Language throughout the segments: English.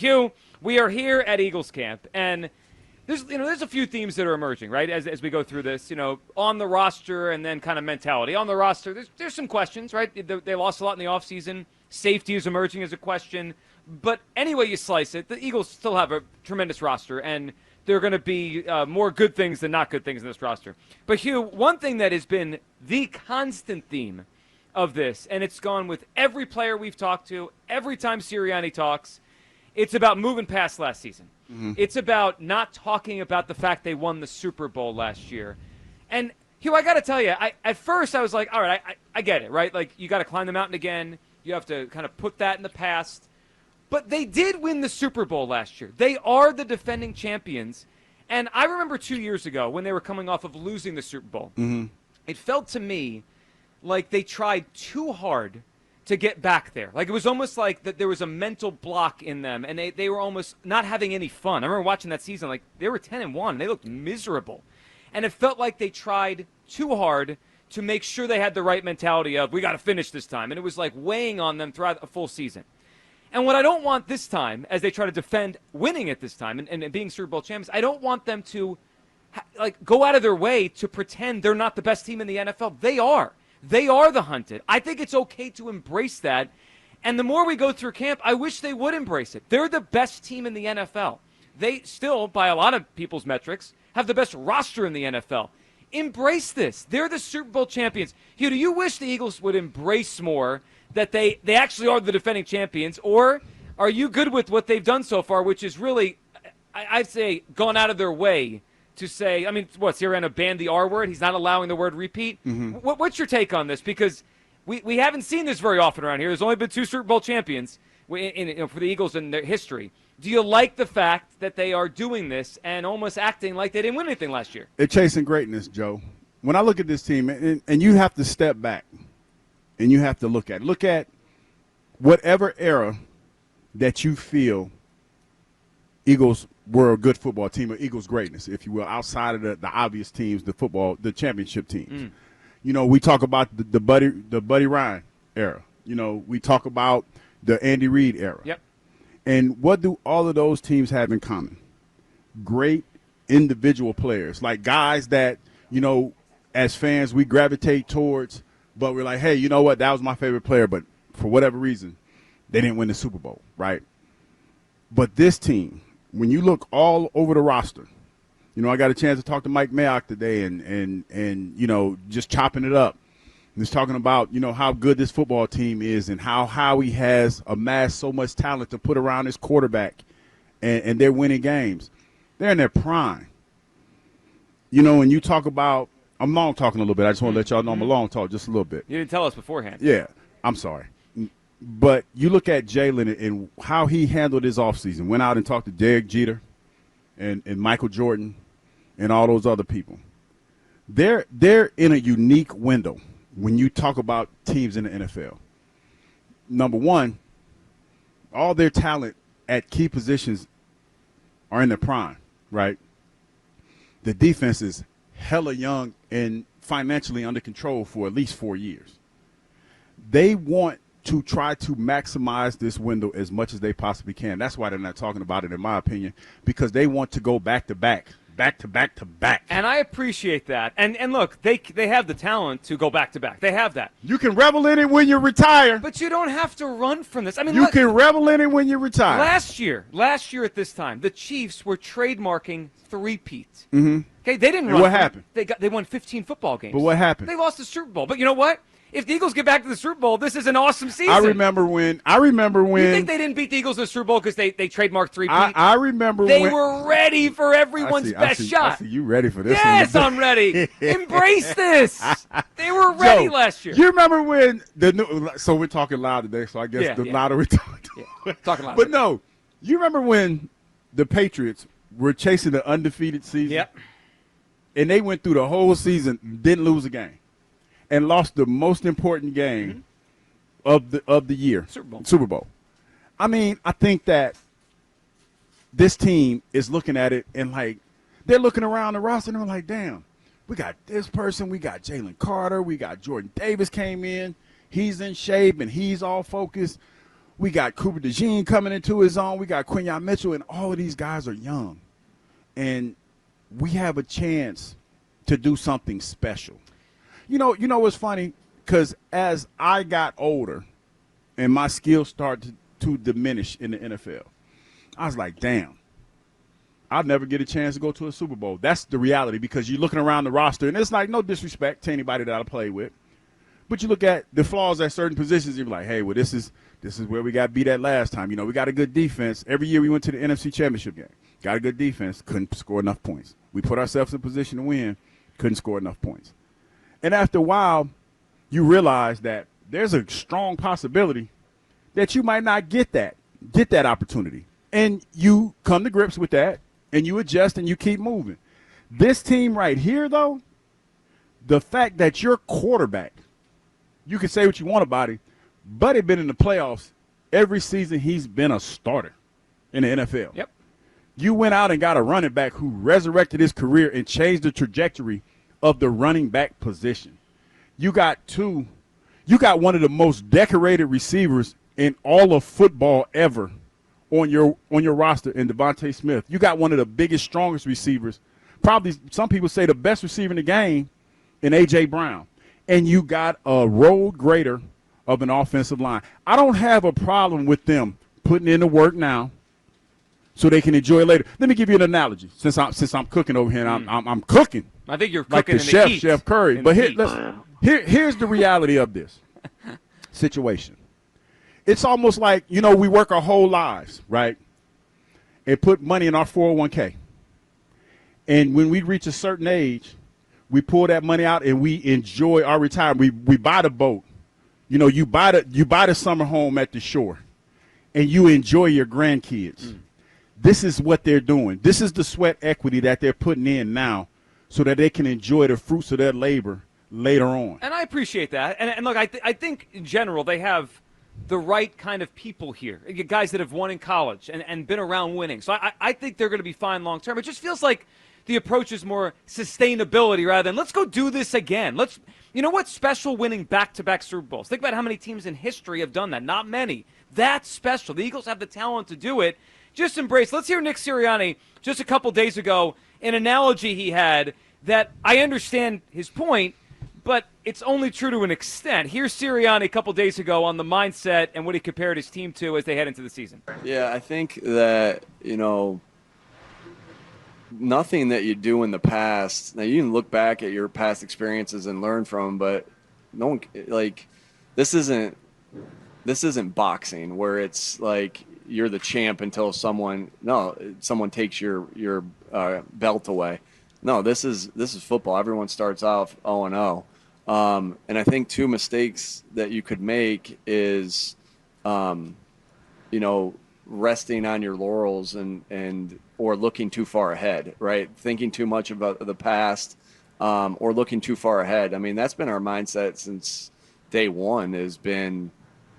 Hugh, we are here at Eagles camp, and there's a few themes that are emerging, right, as we go through this, on the roster and then kind of mentality. On the roster, there's some questions, right? They lost a lot in the offseason. Safety is emerging as a question. But any way you slice it, the Eagles still have a tremendous roster, and there are going to be more good things than not good things in this roster. But, Hugh, one thing that has been the constant theme of this, and it's gone with every player we've talked to, every time Sirianni talks, it's about moving past last season. Mm-hmm. It's about not talking about the fact they won the Super Bowl last year. And, Hugh, I got to tell you, at first I was like, all right, I get it, right? Like, you got to climb the mountain again. You have to kind of put that in the past. But they did win the Super Bowl last year. They are the defending champions. And I remember 2 years ago when they were coming off of losing the Super Bowl. Mm-hmm. It felt to me like they tried too hard to get back there. Like it was almost like that there was a mental block in them, and they were almost not having any fun. I remember watching that season, like they were 10-1, and they looked miserable. And it felt like they tried too hard to make sure they had the right mentality of, we got to finish this time. And it was like weighing on them throughout a full season. And what I don't want this time, as they try to defend winning at this time and being Super Bowl champions, I don't want them to go out of their way to pretend they're not the best team in the NFL. They are. They are the hunted. I think it's okay to embrace that. And the more we go through camp, I wish they would embrace it. They're the best team in the NFL. They still, by a lot of people's metrics, have the best roster in the NFL. Embrace this. They're the Super Bowl champions. Hugh, do you wish the Eagles would embrace more that they actually are the defending champions, or are you good with what they've done so far, which is really, I'd say, gone out of their way to say, I mean, Sirianni banned the R word? He's not allowing the word repeat? Mm-hmm. What's your take on this? Because we haven't seen this very often around here. There's only been 2 Super Bowl champions for the Eagles in their history. Do you like the fact that they are doing this and almost acting like they didn't win anything last year? They're chasing greatness, Joe. When I look at this team, and you have to step back, and you have to look at whatever era that you feel Eagles were a good football team, or Eagles greatness, if you will, outside of the obvious teams, the championship teams. We talk about the Buddy Ryan era. We talk about the Andy Reid era. Yep. And what do all of those teams have in common? Great individual players, like guys that, as fans we gravitate towards, but we're like, hey, you know what? That was my favorite player, but for whatever reason, they didn't win the Super Bowl, right? But this team, when you look all over the roster, I got a chance to talk to Mike Mayock today and just chopping it up. And he's talking about, how good this football team is and how he has amassed so much talent to put around his quarterback, and they're winning games. They're in their prime. And you talk about – I'm long talking a little bit. I just want to let y'all know I'm a long talk just a little bit. You didn't tell us beforehand. Yeah, I'm sorry. But you look at Jalen and how he handled his offseason, went out and talked to Derek Jeter and Michael Jordan and all those other people. They're in a unique window when you talk about teams in the NFL. Number one, all their talent at key positions are in their prime, right? The defense is hella young and financially under control for at least 4 years. They want to try to maximize this window as much as they possibly can. That's why they're not talking about it, in my opinion, because they want to go back to back. And I appreciate that. And look, they have the talent to go back to back. They have that. You can revel in it when you retire. But you don't have to run from this. I mean, you can revel in it when you retire. Last year at this time, the Chiefs were trademarking three-peat. Mm-hmm. Okay, they didn't run. What happened? They won 15 football games. But what happened? They lost the Super Bowl. But you know what? If the Eagles get back to the Super Bowl, this is an awesome season. I remember when. You think they didn't beat the Eagles in the Super Bowl because they trademarked three-peat? I remember they were ready for everyone's best shot. I see you ready for this. Yes, I'm ready. Embrace this. They were ready last year. You remember when so we're talking loud today, so I guess louder we talk. Talking loud. But no, you remember when the Patriots were chasing the undefeated season? Yep. And they went through the whole season, didn't lose a game, and lost the most important game of the year, Super Bowl. I mean, I think that this team is looking at it and like they're looking around the roster and they're like, damn, we got this person, we got Jalen Carter, we got Jordan Davis came in, he's in shape and he's all focused. We got Cooper DeJean coming into his own. We got Quinyon Mitchell, and all of these guys are young. And we have a chance to do something special. You know what's funny? Because as I got older and my skills started to diminish in the NFL, I was like, damn, I'll never get a chance to go to a Super Bowl. That's the reality, because you're looking around the roster, and it's like no disrespect to anybody that I play with, but you look at the flaws at certain positions, you're like, hey, well, this is where we got beat at last time. We got a good defense. Every year we went to the NFC Championship game. Got a good defense, couldn't score enough points. We put ourselves in position to win, couldn't score enough points. And after a while, you realize that there's a strong possibility that you might not get that opportunity. And you come to grips with that, and you adjust, and you keep moving. This team right here, though, the fact that your quarterback, you can say what you want about him, but he's been in the playoffs every season he's been a starter in the NFL. Yep. You went out and got a running back who resurrected his career and changed the trajectory of the running back position. You got one of the most decorated receivers in all of football ever on your roster in Devontae Smith. You got one of the biggest, strongest receivers, probably some people say the best receiver in the game, in A.J. Brown. And you got a road grader of an offensive line. I don't have a problem with them putting in the work now so they can enjoy it later. Let me give you an analogy. Since I'm cooking over here, and I'm cooking. I think you're like cooking the in chef, the heat. Chef Curry. In But the heat. here's the reality of this situation. It's almost like, we work our whole lives, right, and put money in our 401k. And when we reach a certain age, we pull that money out and we enjoy our retirement. We buy the boat. You buy the summer home at the shore, and you enjoy your grandkids. This is what they're doing. This is the sweat equity that they're putting in now so that they can enjoy the fruits of their labor later on. And I appreciate that. And look, I think in general they have the right kind of people here, guys that have won in college and been around winning. So I think they're going to be fine long term. It just feels like the approach is more sustainability rather than let's go do this again. What's special winning back-to-back Super Bowls? Think about how many teams in history have done that. Not many. That's special. The Eagles have the talent to do it. Just embrace. Let's hear Nick Sirianni just a couple days ago, an analogy he had that I understand his point, but it's only true to an extent. Here's Sirianni a couple days ago on the mindset and what he compared his team to as they head into the season. Yeah, I think that, nothing that you do in the past, now you can look back at your past experiences and learn from them, but no one, this isn't boxing where it's like you're the champ until someone takes your belt away. No, this is football. Everyone starts off 0-0. And I think two mistakes that you could make is, resting on your laurels or looking too far ahead, right? Thinking too much about the past, or looking too far ahead. I mean, that's been our mindset since day one, has been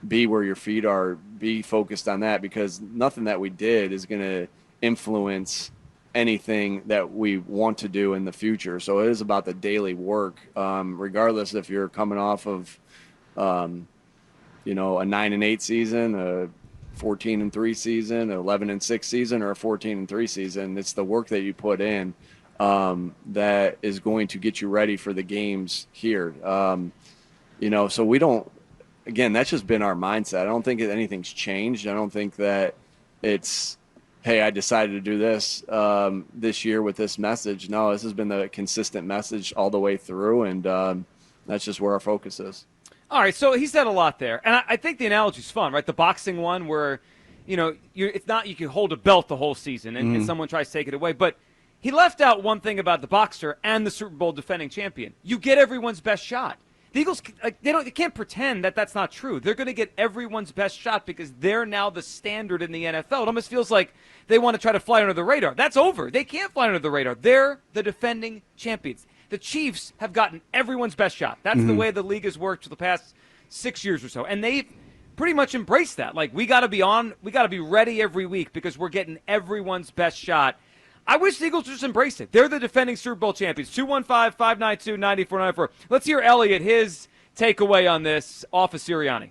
be where your feet are, be focused on that, because nothing that we did is going to influence anything that we want to do in the future. So it is about the daily work, regardless if you're coming off of, a 9-8 season, a 14-3 season, an 11-6 season, or a 14-3 season. It's the work that you put in that is going to get you ready for the games here. So we don't. Again, that's just been our mindset. I don't think anything's changed. I don't think that it's, hey, I decided to do this this year with this message. No, this has been the consistent message all the way through, and that's just where our focus is. All right, so he said a lot there, and I think the analogy's fun, right? The boxing one where, it's not you can hold a belt the whole season and someone tries to take it away, but he left out one thing about the boxer and the Super Bowl defending champion. You get everyone's best shot. The Eagles, they can't pretend that that's not true. They're going to get everyone's best shot because they're now the standard in the NFL. It almost feels like they want to try to fly under the radar. That's over. They can't fly under the radar. They're the defending champions. The Chiefs have gotten everyone's best shot. That's the way the league has worked for the past 6 years or so. And they've pretty much embraced that. Like, we got to be ready every week because we're getting everyone's best shot. I wish the Eagles just embraced it. They're the defending Super Bowl champions. 215-592-9494. Let's hear Elliott, his takeaway on this off of Sirianni.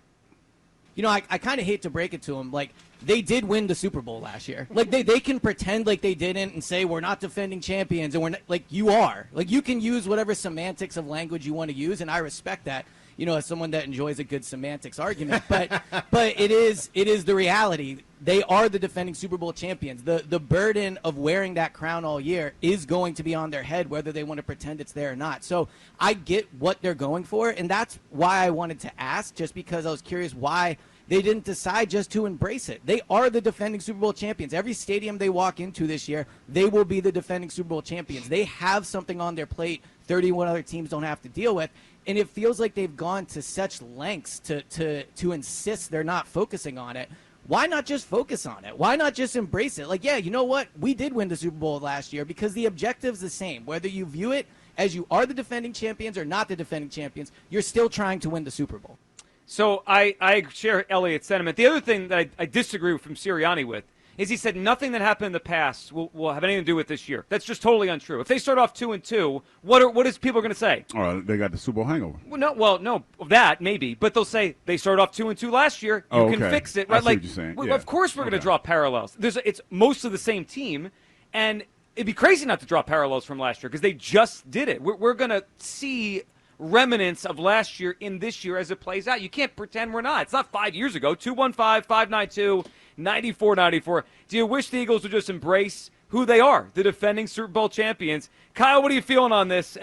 I kind of hate to break it to them. Like, they did win the Super Bowl last year. Like, they can pretend like they didn't and say we're not defending champions, and we're not, like, you are. Like, you can use whatever semantics of language you want to use, and I respect that. As someone that enjoys a good semantics argument, but it is the reality. They are the defending Super Bowl champions. The burden of wearing that crown all year is going to be on their head, whether they want to pretend it's there or not. So I get what they're going for, and that's why I wanted to ask, just because I was curious why they didn't decide just to embrace it. They are the defending Super Bowl champions. Every stadium they walk into this year, they will be the defending Super Bowl champions. They have something on their plate 31 other teams don't have to deal with. And it feels like they've gone to such lengths to insist they're not focusing on it. Why not just focus on it? Why not just embrace it? Like, yeah, you know what? We did win the Super Bowl last year because the objective's the same. Whether you view it as you are the defending champions or not the defending champions, you're still trying to win the Super Bowl. So I share Elliot's sentiment. The other thing that I disagree from Sirianni with is he said nothing that happened in the past will have anything to do with this year. That's just totally untrue. If they start off 2-2, what is people going to say? Oh, they got the Super Bowl hangover. No, that maybe, but they'll say they started off 2-2 last year. You can fix it, right? I see what you're saying. Yeah. Of course, we're going to draw parallels. It's most of the same team, and it'd be crazy not to draw parallels from last year because they just did it. We're going to see remnants of last year in this year as it plays out. You can't pretend we're not. It's not 5 years ago. 2-1-5, 5-9-2, 94-94. Do you wish the Eagles would just embrace who they are, the defending Super Bowl champions? Kyle, what are you feeling on this?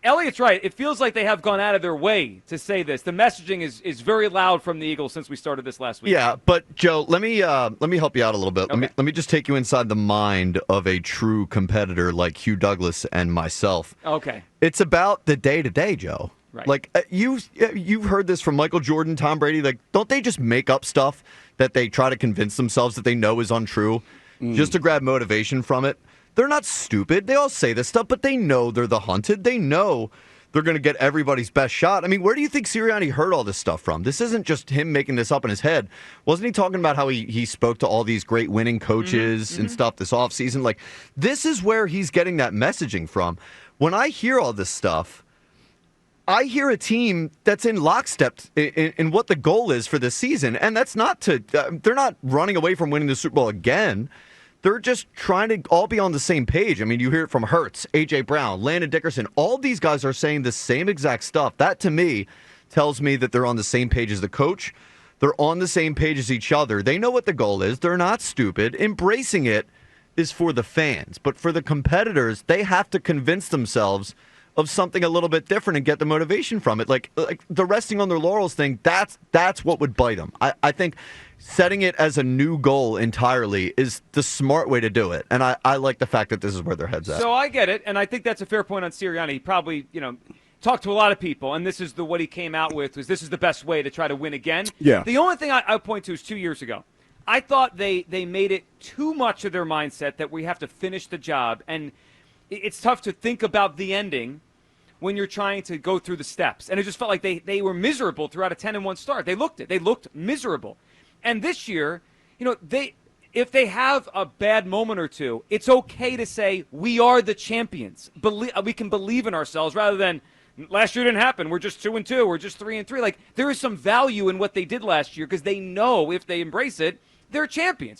Elliot's right. It feels like they have gone out of their way to say this. The messaging is very loud from the Eagles since we started this last week. Yeah, but Joe, let me help you out a little bit. Okay. Let me just take you inside the mind of a true competitor like Hugh Douglas and myself. Okay. It's about the day-to-day, Joe. Right. Like you've heard this from Michael Jordan, Tom Brady. Like, don't they just make up stuff that they try to convince themselves that they know is untrue, just to grab motivation from it? They're not stupid. They all say this stuff, but they know they're the hunted. They know they're going to get everybody's best shot. I mean, where do you think Sirianni heard all this stuff from? This isn't just him making this up in his head. Wasn't he talking about how he spoke to all these great winning coaches and stuff this offseason? Like, this is where he's getting that messaging from. When I hear all this stuff, I hear a team that's in lockstep in what the goal is for this season, and that's not to they're not running away from winning the Super Bowl again. They're just trying to all be on the same page. I mean, you hear it from Hurts, A.J. Brown, Landon Dickerson. All these guys are saying the same exact stuff. That, to me, tells me that they're on the same page as the coach. They're on the same page as each other. They know what the goal is. They're not stupid. Embracing it is for the fans. But for the competitors, they have to convince themselves of something a little bit different and get the motivation from it. Like the resting on their laurels thing, that's what would bite them. I think setting it as a new goal entirely is the smart way to do it. And I like the fact that this is where their head's at. So I get it, and I think that's a fair point on Sirianni. He probably, talked to a lot of people, and this is what he came out with, was this is the best way to try to win again. Yeah. The only thing I point to is 2 years ago. I thought they made it too much of their mindset that we have to finish the job, and it's tough to think about the ending when you're trying to go through the steps. And it just felt like they were miserable throughout a 10-1 start. They looked miserable. And this year, if they have a bad moment or two, it's okay to say we are the champions. We can believe in ourselves rather than last year didn't happen. We're just 2-2. We're just 3-3. Like, there is some value in what they did last year because they know if they embrace it, they're champions.